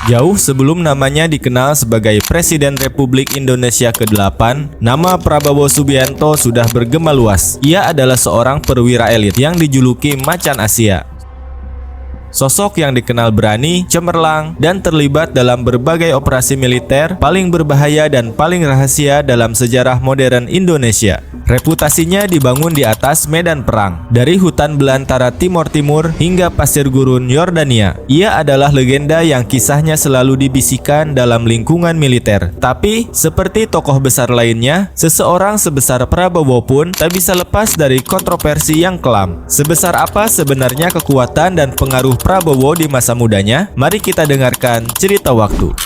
Jauh sebelum namanya dikenal sebagai Presiden Republik Indonesia ke-8, nama Prabowo Subianto sudah bergema luas. Ia adalah seorang perwira elit yang dijuluki Macan Asia. Sosok yang dikenal berani, cemerlang, dan terlibat dalam berbagai operasi militer paling berbahaya dan paling rahasia dalam sejarah modern Indonesia. Reputasinya dibangun di atas medan perang, dari hutan belantara Timor Timur hingga pasir gurun Yordania. Ia adalah legenda yang kisahnya selalu dibisikkan dalam lingkungan militer. Tapi, seperti tokoh besar lainnya, seseorang sebesar Prabowo pun tak bisa lepas dari kontroversi yang kelam. Sebesar apa sebenarnya kekuatan dan pengaruh Prabowo di masa mudanya? Mari kita dengarkan cerita waktu.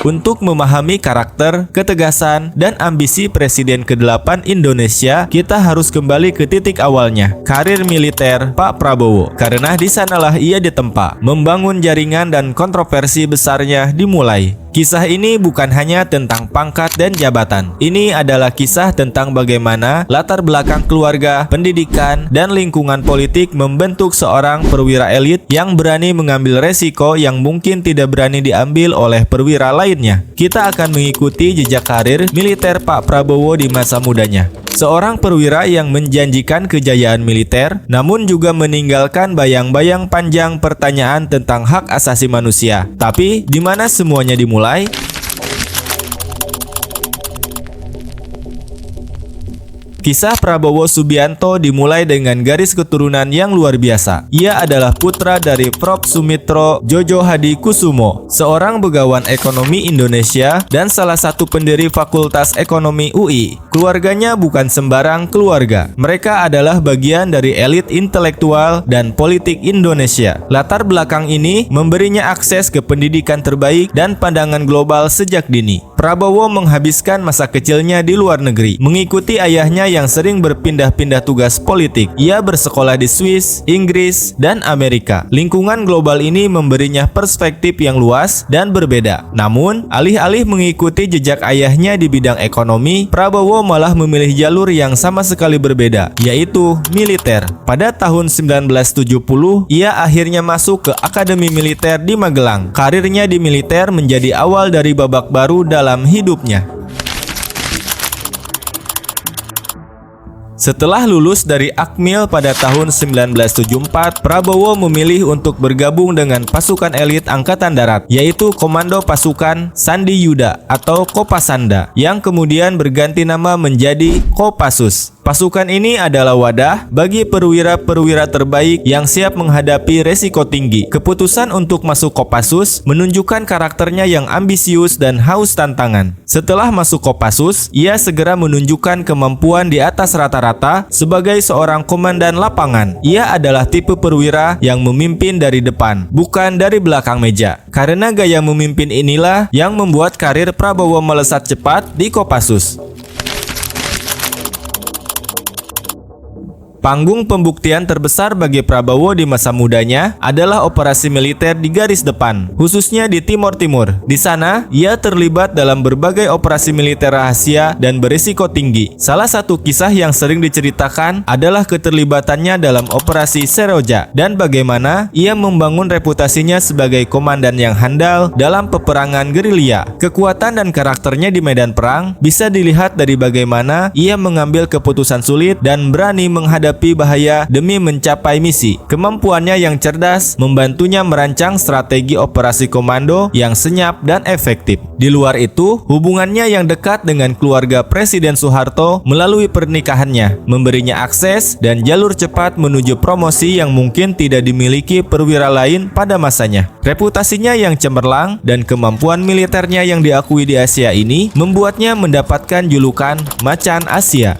Untuk memahami karakter, ketegasan, dan ambisi Presiden ke-8 Indonesia, kita harus kembali ke titik awalnya, karir militer Pak Prabowo. Karena di sanalah ia ditempa, membangun jaringan dan kontroversi besarnya dimulai. Kisah ini bukan hanya tentang pangkat dan jabatan. Ini adalah kisah tentang bagaimana latar belakang keluarga, pendidikan, dan lingkungan politik membentuk seorang perwira elit yang berani mengambil resiko yang mungkin tidak berani diambil oleh perwira lainnya. Kita akan mengikuti jejak karir militer Pak Prabowo di masa mudanya. Seorang perwira yang menjanjikan kejayaan militer, namun juga meninggalkan bayang-bayang panjang pertanyaan tentang hak asasi manusia. Tapi, di mana semuanya dimulai? Kisah Prabowo Subianto dimulai dengan garis keturunan yang luar biasa. Ia adalah putra dari Prof. Sumitro Djojo Hadikusumo, seorang begawan ekonomi Indonesia dan salah satu pendiri Fakultas Ekonomi UI. Keluarganya bukan sembarang keluarga. Mereka adalah bagian dari elit intelektual dan politik Indonesia. Latar belakang ini memberinya akses ke pendidikan terbaik dan pandangan global sejak dini. Prabowo menghabiskan masa kecilnya di luar negeri, mengikuti ayahnya yang sering berpindah-pindah tugas politik. Ia bersekolah di Swiss, Inggris, dan Amerika. Lingkungan global ini memberinya perspektif yang luas dan berbeda. Namun, alih-alih mengikuti jejak ayahnya di bidang ekonomi, Prabowo malah memilih jalur yang sama sekali berbeda, yaitu militer. Pada tahun 1970, ia akhirnya masuk ke Akademi Militer di Magelang. Karirnya di militer menjadi awal dari babak baru dalam hidupnya. Setelah lulus dari Akmil pada tahun 1974, Prabowo memilih untuk bergabung dengan pasukan elit Angkatan Darat, yaitu Komando Pasukan Sandi Yuda atau Kopasanda, yang kemudian berganti nama menjadi Kopassus. Pasukan ini adalah wadah bagi perwira-perwira terbaik yang siap menghadapi resiko tinggi. Keputusan untuk masuk Kopassus menunjukkan karakternya yang ambisius dan haus tantangan. Setelah masuk Kopassus, ia segera menunjukkan kemampuan di atas rata-rata sebagai seorang komandan lapangan. Ia adalah tipe perwira yang memimpin dari depan, bukan dari belakang meja. Karena gaya memimpin inilah yang membuat karir Prabowo melesat cepat di Kopassus. Panggung pembuktian terbesar bagi Prabowo di masa mudanya adalah operasi militer di garis depan, khususnya di Timor Timur. Di sana, ia terlibat dalam berbagai operasi militer rahasia dan berisiko tinggi. Salah satu kisah yang sering diceritakan adalah keterlibatannya dalam operasi Seroja dan bagaimana ia membangun reputasinya sebagai komandan yang handal dalam peperangan gerilya. Kekuatan dan karakternya di medan perang bisa dilihat dari bagaimana ia mengambil keputusan sulit dan berani menghadapi bahaya demi mencapai misi. Kemampuannya yang cerdas membantunya merancang strategi operasi komando yang senyap dan efektif. Di luar itu, hubungannya yang dekat dengan keluarga Presiden Soeharto melalui pernikahannya memberinya akses dan jalur cepat menuju promosi yang mungkin tidak dimiliki perwira lain pada masanya. Reputasinya yang cemerlang dan kemampuan militernya yang diakui di Asia ini membuatnya mendapatkan julukan Macan Asia.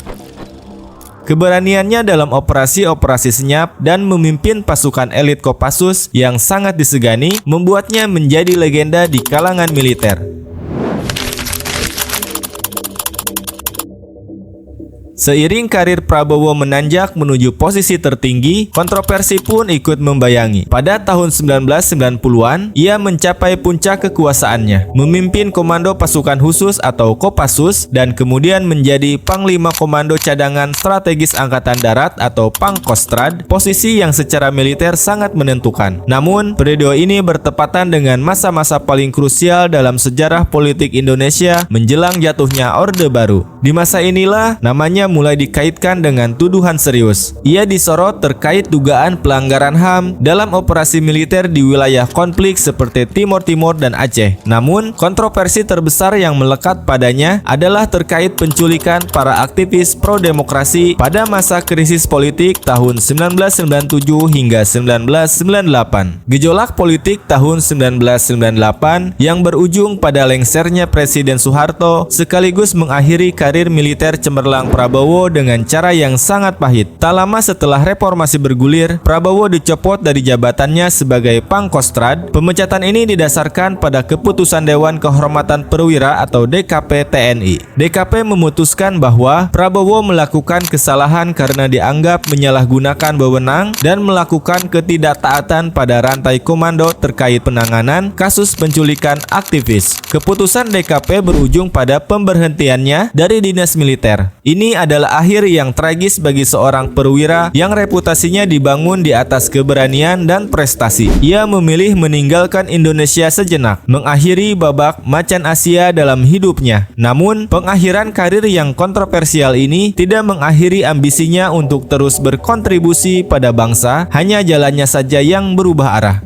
Keberaniannya dalam operasi-operasi senyap dan memimpin pasukan elit Kopassus yang sangat disegani membuatnya menjadi legenda di kalangan militer. Seiring karir Prabowo menanjak menuju posisi tertinggi, kontroversi pun ikut membayangi. Pada tahun 1990-an, ia mencapai puncak kekuasaannya, memimpin Komando Pasukan Khusus atau Kopassus, dan kemudian menjadi Panglima Komando Cadangan Strategis Angkatan Darat atau Pangkostrad, posisi yang secara militer sangat menentukan. Namun, periode ini bertepatan dengan masa-masa paling krusial dalam sejarah politik Indonesia menjelang jatuhnya Orde Baru. Di masa inilah, namanya mulai dikaitkan dengan tuduhan serius. Ia disorot terkait dugaan pelanggaran HAM dalam operasi militer di wilayah konflik seperti Timur Timur dan Aceh. Namun, kontroversi terbesar yang melekat padanya adalah terkait penculikan para aktivis pro-demokrasi pada masa krisis politik tahun 1997 hingga 1998. Gejolak politik tahun 1998 yang berujung pada lengsernya Presiden Soeharto sekaligus mengakhiri karir militer cemerlang Prabowo dengan cara yang sangat pahit. Tak lama setelah reformasi bergulir, Prabowo dicopot dari jabatannya sebagai Pangkostrad. Pemecatan ini didasarkan pada keputusan Dewan Kehormatan Perwira atau DKP TNI. DKP memutuskan bahwa Prabowo melakukan kesalahan karena dianggap menyalahgunakan wewenang dan melakukan ketidaktaatan pada rantai komando terkait penanganan kasus penculikan aktivis. Keputusan DKP berujung pada pemberhentiannya dari dinas militer. Ini adalah akhir yang tragis bagi seorang perwira yang reputasinya dibangun di atas keberanian dan prestasi. Ia memilih meninggalkan Indonesia sejenak, mengakhiri babak macan Asia dalam hidupnya. Namun, pengakhiran karir yang kontroversial ini tidak mengakhiri ambisinya untuk terus berkontribusi pada bangsa, hanya jalannya saja yang berubah arah.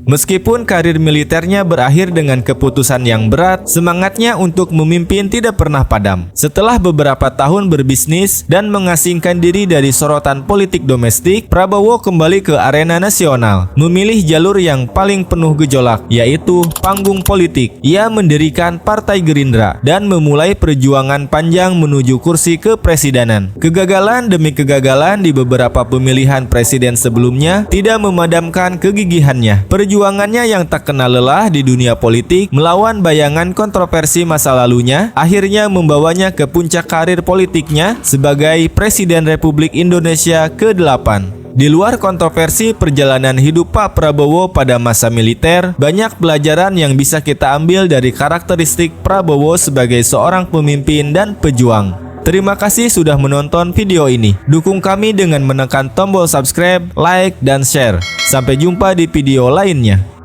Meskipun karir militernya berakhir dengan keputusan yang berat, semangatnya untuk memimpin tidak pernah padam. Setelah beberapa tahun berbisnis dan mengasingkan diri dari sorotan politik domestik, Prabowo kembali ke arena nasional, memilih jalur yang paling penuh gejolak, yaitu panggung politik. Ia mendirikan Partai Gerindra dan memulai perjuangan panjang menuju kursi kepresidenan. Kegagalan demi kegagalan di beberapa pemilihan presiden sebelumnya tidak memadamkan kegigihannya. Perjuangannya yang tak kenal lelah di dunia politik melawan bayangan kontroversi masa lalunya akhirnya membawanya ke puncak karir politiknya sebagai Presiden Republik Indonesia ke-8. Di luar kontroversi perjalanan hidup Pak Prabowo pada masa militer, banyak pelajaran yang bisa kita ambil dari karakteristik Prabowo sebagai seorang pemimpin dan pejuang. Terima kasih sudah menonton video ini. Dukung kami dengan menekan tombol subscribe, like, dan share. Sampai jumpa di video lainnya.